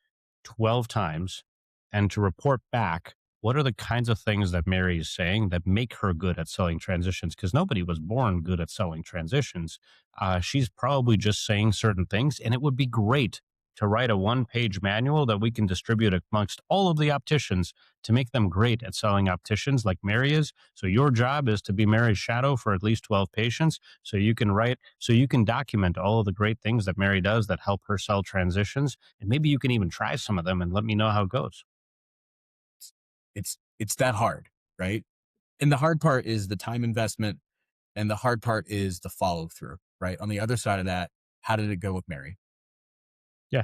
12 times and to report back what are the kinds of things that Mary is saying that make her good at selling transitions, because nobody was born good at selling transitions. She's probably just saying certain things, and it would be great to write a one-page manual that we can distribute amongst all of the opticians to make them great at selling opticians like Mary is. So your job is to be Mary's shadow for at least 12 patients, so you can document all of the great things that Mary does that help her sell transitions, and maybe you can even try some of them and let me know how it goes. it's that hard, right? And the hard part is the time investment, and the hard part is the follow through, right? On the other side of that, how did it go with Mary? Yeah,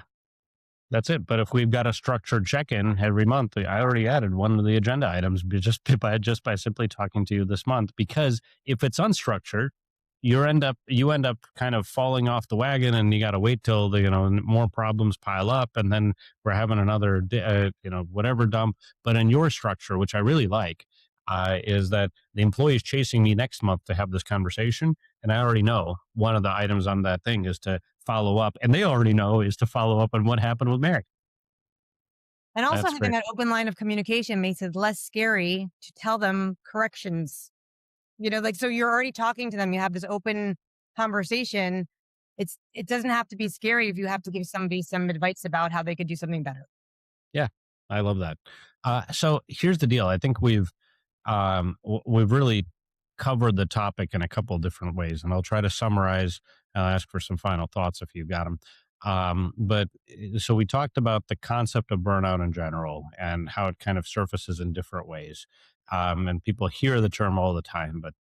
that's it. But if we've got a structured check-in every month, I already added one of the agenda items just by simply talking to you this month. Because if it's unstructured, you end up kind of falling off the wagon, and you got to wait till the more problems pile up, and then we're having another whatever dump. But in your structure, which I really like, is that the employee is chasing me next month to have this conversation, and I already know one of the items on that thing is to follow up, and they already know is to follow up on what happened with Mary. And also That's having great. that open line of communication makes it less scary to tell them corrections. Like, so you're already talking to them. You have this open conversation. It doesn't have to be scary if you have to give somebody some advice about how they could do something better. Yeah, I love that. So here's the deal. I think we've really covered the topic in a couple of different ways, and I'll try to summarize. I'll ask for some final thoughts if you've got them. So we talked about the concept of burnout in general and how it kind of surfaces in different ways. And people hear the term all the time, but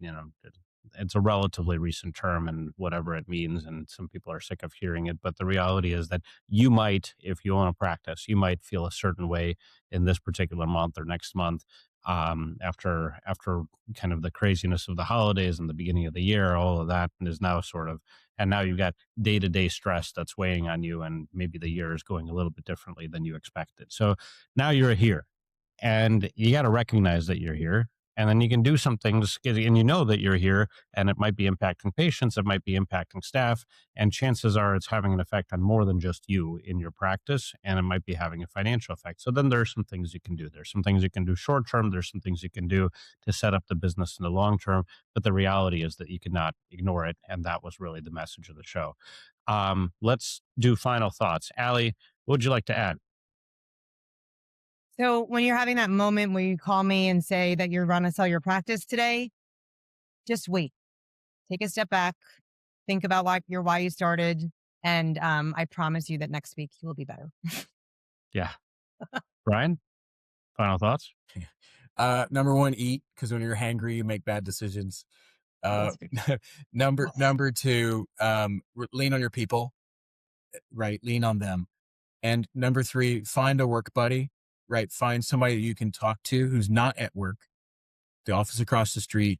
it's a relatively recent term and whatever it means, and some people are sick of hearing it. But the reality is that you might, if you own a practice, you might feel a certain way in this particular month or next month. after kind of the craziness of the holidays and the beginning of the year. All of that is now sort of, and now you've got day-to-day stress that's weighing on you, and maybe the year is going a little bit differently than you expected. So now you're here, and you got to recognize that you're here, and then you can do some things, and you know that you're here, and it might be impacting patients, it might be impacting staff, and chances are it's having an effect on more than just you in your practice, and it might be having a financial effect. So then there's some things you can do. There's some things you can do short term, there's some things you can do to set up the business in the long term, but the reality is that you cannot ignore it, and that was really the message of the show. Let's do final thoughts. Allie, what would you like to add? So when you're having that moment where you call me and say that you're going to sell your practice today, just wait. Take a step back. Think about why you started. And I promise you that next week you will be better. Yeah. Brian, final thoughts? Number one, eat, because when you're hangry, you make bad decisions. That's Number two, lean on your people, right? Lean on them. And number three, find a work buddy, right? Find somebody that you can talk to who's not at work, the office across the street,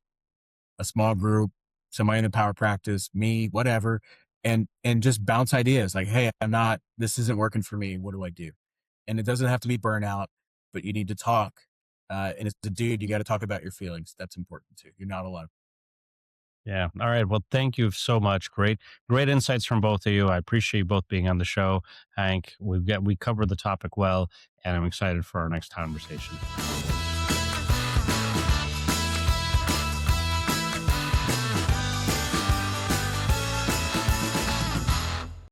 a small group, somebody in a power practice, me, whatever, and just bounce ideas like, hey, this isn't working for me. What do I do? And it doesn't have to be burnout, but you need to talk. And as a dude, you got to talk about your feelings. That's important too. You're not alone. Yeah. All right. Well, thank you so much. Great insights from both of you. I appreciate you both being on the show. Hank, we covered the topic well, and I'm excited for our next conversation.